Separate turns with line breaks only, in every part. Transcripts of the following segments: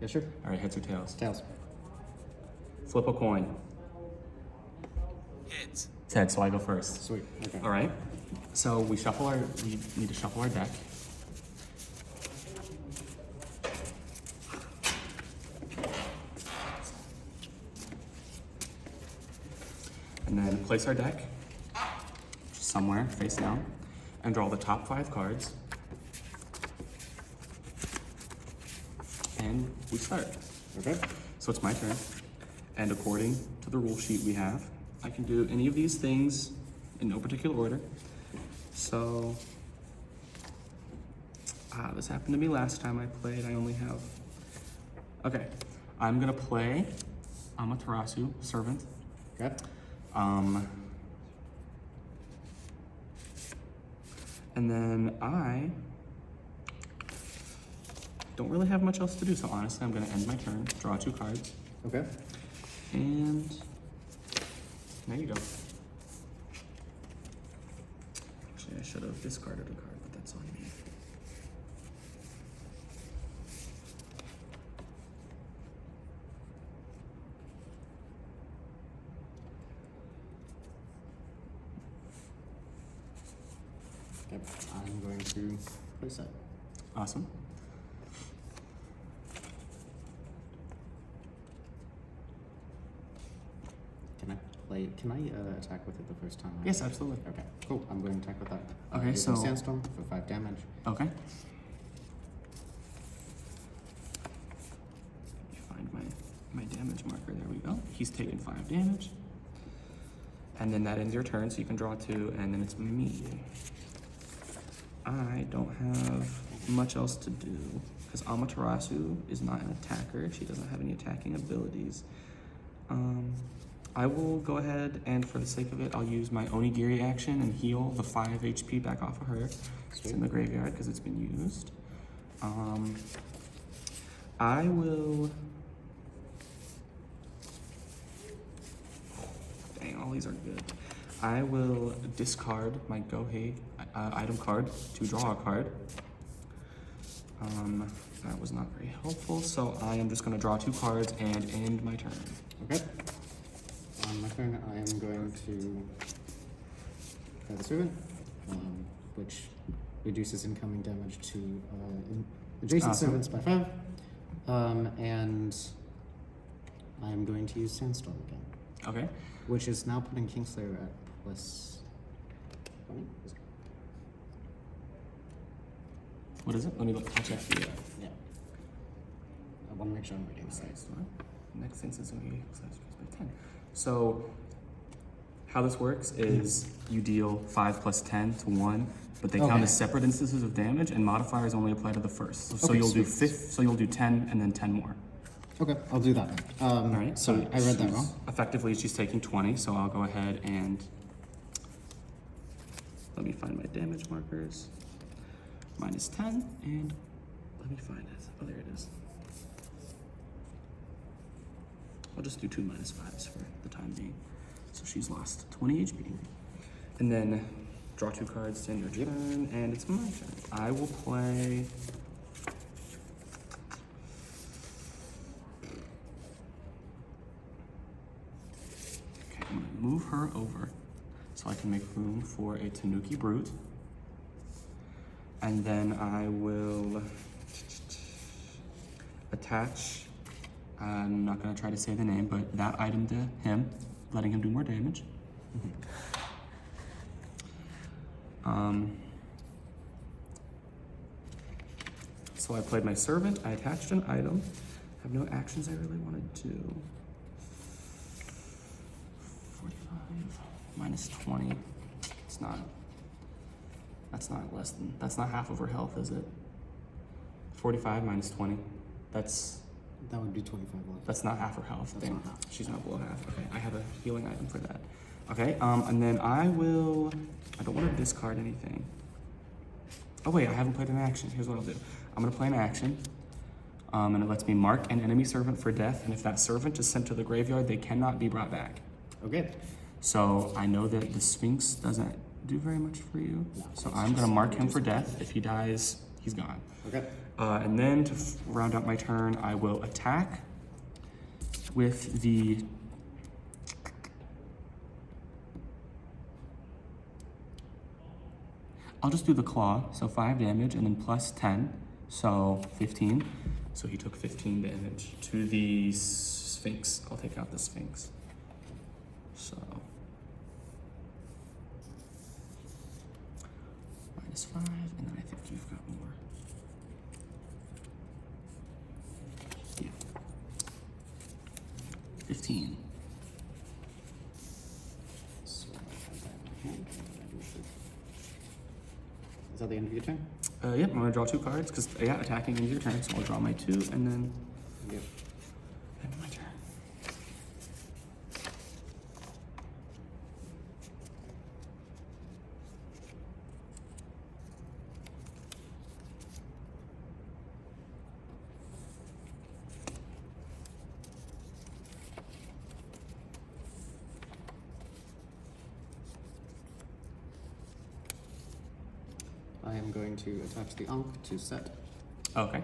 Yeah, sure.
All right, heads or tails?
Tails.
Flip a coin. Heads. It's heads, so I go first.
Sweet. Okay.
All right. So we need to shuffle our deck. And then place our deck somewhere face down and draw the top 5 cards. And we start.
Okay.
So it's my turn. And according to the rule sheet we have, I can do any of these things in no particular order. So, this happened to me last time I played. I only have, okay. I'm gonna play Amaterasu, Servant.
Okay.
And then I don't really have much else to do, so honestly, I'm gonna end my turn, draw 2 cards,
Okay.
and there you go. Actually, I should have discarded a card, but that's on me.
Yep. I'm going to place that.
Awesome.
Can I attack with it the first time?
Yes, absolutely.
Okay, cool. I'm going to attack with that.
Okay,
using
so-
Sandstorm for 5 damage.
Okay. Let me find my damage marker. There we go. He's taken 5 damage. And then that ends your turn, so you can draw 2, and then it's me. I don't have much else to do, because Amaterasu is not an attacker. She doesn't have any attacking abilities. I will go ahead and, for the sake of it, I'll use my Onigiri action and heal the 5 HP back off of her. It's in the graveyard because it's been used. I will... Dang, all these are good. I will discard my Gohei item card to draw a card. That was not very helpful, so I am just going to draw 2 cards and end my turn.
Okay. On my turn, I am going to play the Servant, which reduces incoming damage to adjacent servants by 5. And I am going to use Sandstorm again.
Okay.
Which is now putting Kingslayer at plus 20.
What is it? Let me look. I'll check the.
Yeah. I want to make sure I'm reading this.
Next instance will be by 10. So, how this works is you deal 5 plus 10 to 1, but they count as separate instances of damage, and modifiers only apply to the first. So you'll do 10 and then 10 more.
Okay, I'll do that.
All right. So
I read that wrong.
Effectively, she's taking 20. So I'll go ahead and let me find my damage markers. Minus 10, and let me find it. Oh, there it is. I'll just do 2 minus 5s for the time being. So she's lost 20 HP. And then draw 2 cards to end your turn, and it's my turn. I will play... Okay, I'm gonna move her over so I can make room for a Tanuki Brute. And then I will attach, I'm not gonna try to say the name, but that item to him, letting him do more damage. So I played my Servant, I attached an item, have no actions I really wanna do. 45 minus 20, that's not half of her health, is it? 45 minus 20,
That would be 25 left.
that's not half her health.
That's
Damn,
not half.
she's not below half. Okay, I have a healing item for that. Okay, and then I don't want to discard anything. Oh wait, I haven't played an action. Here's what I'll do. I'm gonna play an action, and it lets me mark an enemy servant for death, and if that servant is sent to the graveyard, they cannot be brought back.
Okay.
So I know that the Sphinx doesn't do very much for you, so I'm gonna mark him for death. If he dies, he's gone.
Okay.
And then to round out my turn, I will attack with the... I'll just do the claw, so 5 damage, and then plus 10, so 15. So he took 15 damage to the Sphinx. I'll take out the Sphinx. So... -5, and then I think you've got more. Yeah. 15.
So I have that in my hand. What do I do with it? Is that the end of your turn?
Yep, I'm gonna draw 2 cards, because, yeah, attacking into your turn, so I'll draw my 2, and then
Yep.
end my turn.
I am going to attach the Ankh to set.
Okay.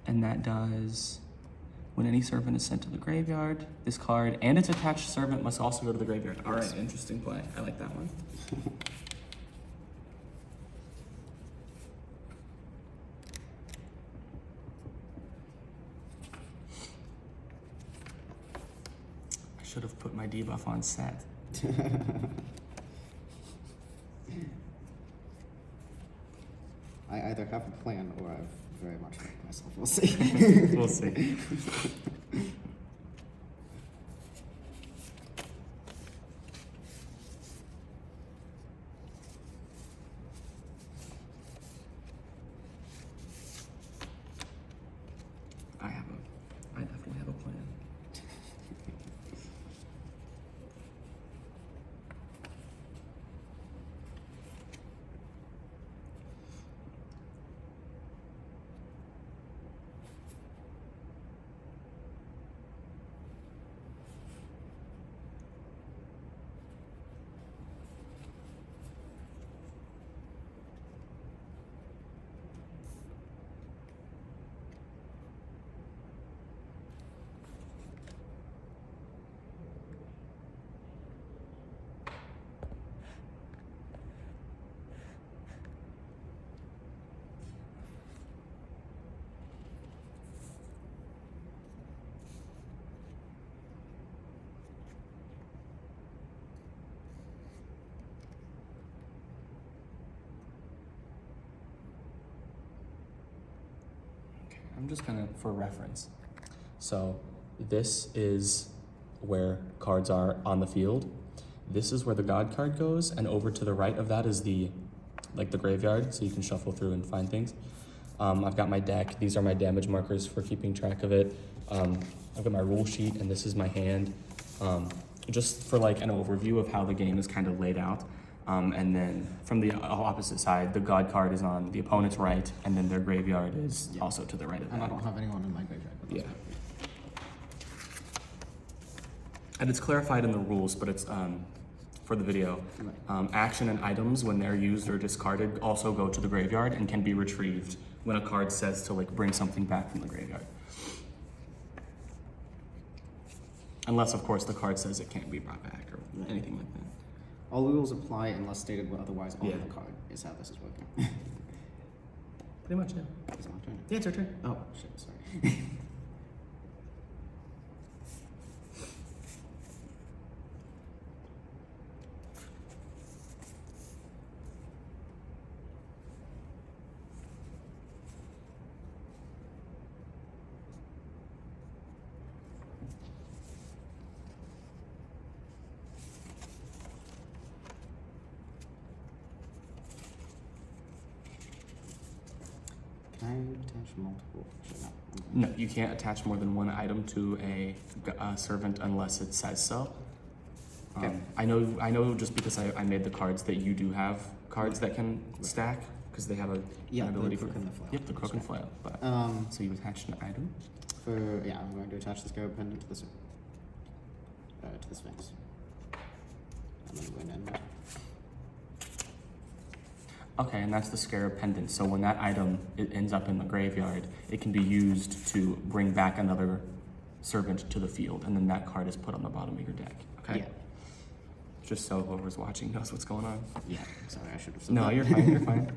And that does, when any servant is sent to the graveyard, this card and its attached servant must also go to the graveyard. All right, interesting play. I like that one. I should have put my debuff on set.
I either have a plan or I've very much liked myself. We'll see.
We'll see. I definitely have a plan. I'm just gonna, for reference. So this is where cards are on the field. This is where the God card goes, and over to the right of that is the graveyard, so you can shuffle through and find things. I've got my deck. These are my damage markers for keeping track of it. I've got my rule sheet, and this is my hand. Just for like an overview of how the game is kind of laid out. And then from the opposite side, the God card is on the opponent's right, and then their graveyard is also to the right of that.
And I don't have anyone in my graveyard.
Yeah. And it's clarified in the rules, but it's for the video.
Right.
Action and items, when they're used or discarded, also go to the graveyard and can be retrieved when a card says to like bring something back from the graveyard. Unless, of course, the card says it can't be brought back or anything like that.
All rules apply unless stated otherwise on
Yeah.
the card, is how this is working.
Pretty much, yeah.
Is it my turn?
Yeah, it's your turn.
Oh, shit, sorry. Can I attach multiple? Actually, no.
No, you can't attach more than one item to a servant unless it says so.
Okay.
I know just because I made the cards that you do have cards that can stack because they have an ability
the crook and the flail.
Yep, the crook and flail. But so you attached an item.
I'm going to attach this scarab pendant to the Sphinx. And then I'm going to end it.
Okay, and that's the Scarab Pendant. So when that item it ends up in the graveyard, it can be used to bring back another servant to the field, and then that card is put on the bottom of your deck. Okay.
Yeah.
Just so whoever's watching knows what's going on.
Yeah. Sorry, I should have said
No,
that.
you're fine. You're fine.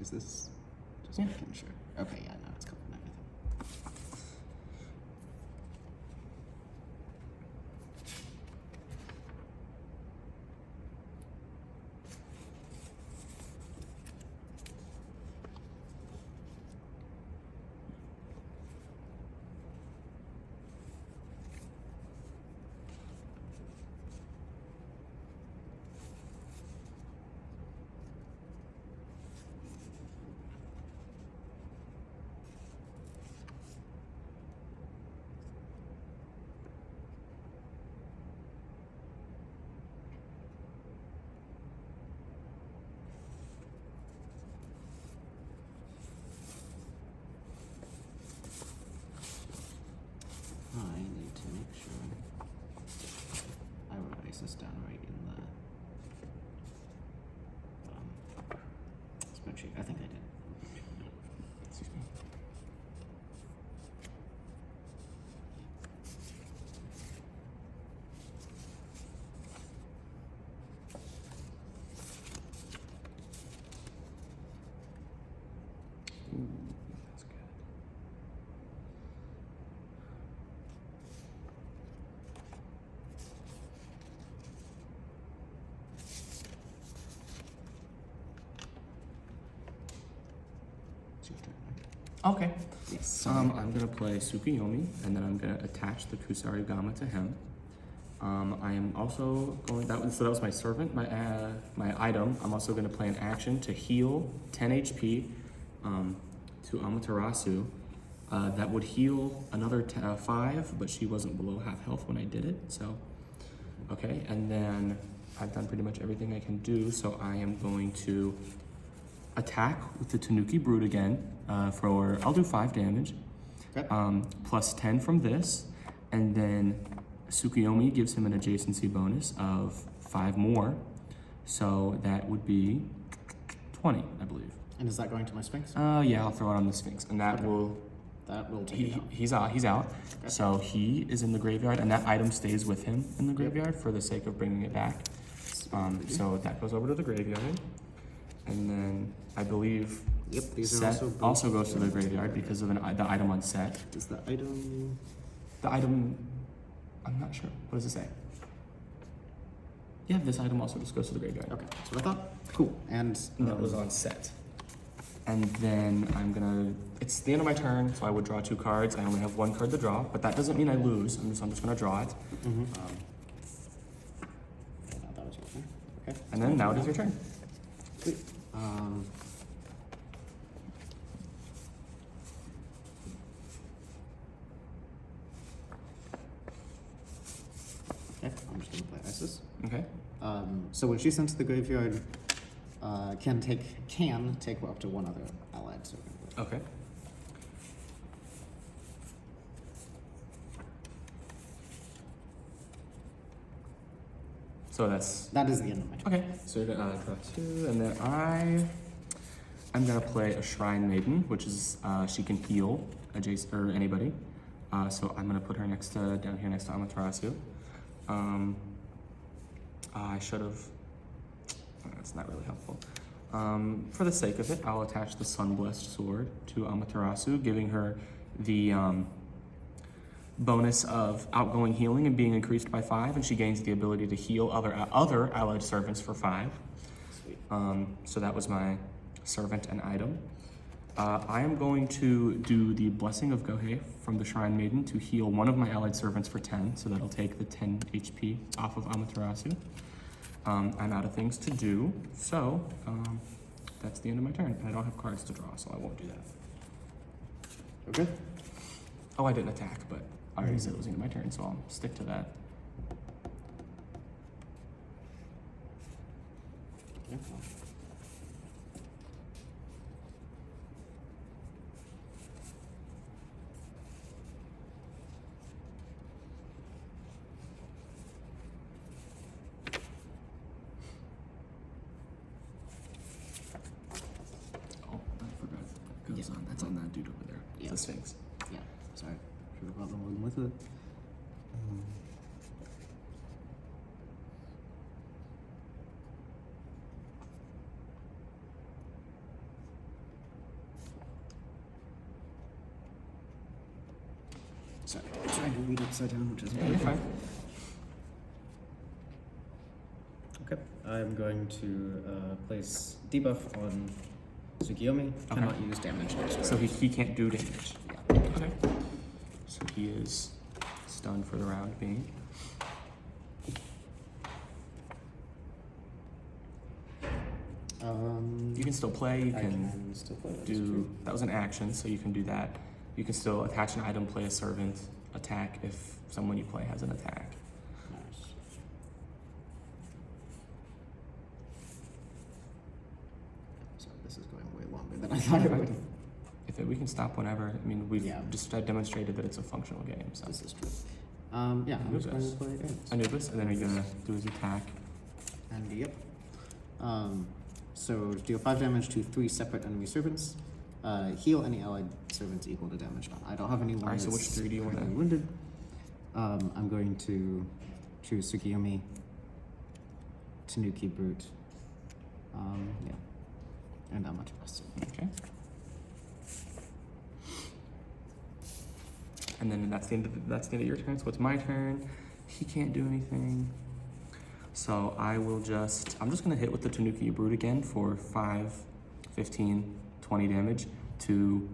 Is this just
Yeah.
making sure? Okay, yeah, no, it's covering everything. I need to make sure I wrote this down right in the spreadsheet. I think I did.
Excuse me. Ooh, that's good.
It's your turn, right?
Okay.
Yes.
I'm gonna play Yomi, and then I'm gonna attach the Kusarigama to him. I am also going. That was my servant, my item. I'm also gonna play an action to heal 10 HP to Amaterasu. That would heal another 5, but she wasn't below half health when I did it. So, okay, and then I've done pretty much everything I can do. So I am going to attack with the Tanuki Brood again. I'll do 5 damage,
Okay.
plus 10 from this, and then Tsukuyomi gives him an adjacency bonus of 5 more, so that would be 20, I believe.
And is that going to my Sphinx?
Yeah, I'll throw it on the Sphinx, and that
Okay.
will.
That will take it out.
He's out.
Okay.
So he is in the graveyard, and that item stays with him in the graveyard for the sake of bringing it back. So that goes over to the graveyard, and then I believe.
Yep, these
Set
are
also goes to the graveyard because of the item on set.
Is the item...
The item, I'm not sure. What does it say? Yeah, this item also just goes to the graveyard.
Okay, that's what I thought.
Cool.
And
And that was on set. And then it's the end of my turn, so I would draw 2 cards. I only have 1 card to draw, but that doesn't mean I lose. I'm just gonna draw it.
Mm-hmm. That was your turn. Okay.
And then now it is your turn.
Sweet. Okay, I'm just gonna play Isis.
Okay.
So when she's sent to the graveyard, can take up to 1 other allied servant.
Okay. So
That is the end of my turn.
okay. So you're gonna draw 2, and then I'm gonna play a Shrine Maiden, which is she can heal adjacent or anybody. So I'm gonna put her down here next to Amaterasu. I should have. That's not really helpful. For the sake of it, I'll attach the Sunblessed Sword to Amaterasu, giving her the bonus of outgoing healing and being increased by 5, and she gains the ability to heal other allied servants for 5.
Sweet.
So that was my servant and item. I am going to do the Blessing of Gohei from the Shrine Maiden to heal one of my allied servants for 10, so that'll take the 10 HP off of Amaterasu. I'm out of things to do, so that's the end of my turn. And I don't have cards to draw, so I won't do that.
Okay.
Oh, I didn't attack, but I already said it was the end of my turn, so I'll stick to that.
Yeah, well.
dude over there.
Yeah.
The Sphinx.
Yeah, sorry. Should have brought the one with it. Sorry, I'm trying to read upside down, which is
Yeah, you're fine.
Okay, I'm going to place debuff on Tsukiyomi.
Okay.
Cannot use damage next round.
So he can't do damage.
Yeah.
Okay. So he is stunned for the round being. You can still play. You
I
can
still play. That is
do.
true.
That was an action, so you can do that. You can still attach an item, play a servant, attack if someone you play has an attack.
Nice. Sorry, this is going way longer than I thought it would.
We can stop whenever. I mean, we've
Yeah.
just demonstrated that it's a functional game. So
This is true. Yeah, I'm just going to play Ares.
Anubis, and then are you gonna do his attack?
And yep. So deal 5 damage to 3 separate enemy servants. Heal any allied servants equal to damage done. I don't have anyone
Alright, so
that's
which 3 do you want
currently
to?
wounded. I'm going to choose Tsukiyomi, Tanuki Brute. Yeah. And not much rest.
Okay. And then that's the end of your turn. So it's my turn. He can't do anything. So I'm just gonna hit with the Tanuki Brute again for 5, 15, 20 damage to.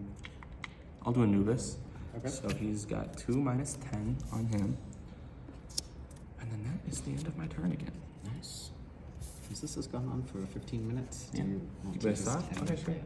I'll do Anubis.
Okay.
So he's got 2 minus 10 on him. And then that is the end of my turn again.
Nice. Since this has gone on for 15 minutes,
Yeah.
do you want
You
to
better
just
stop?
end
Okay, sure.
it?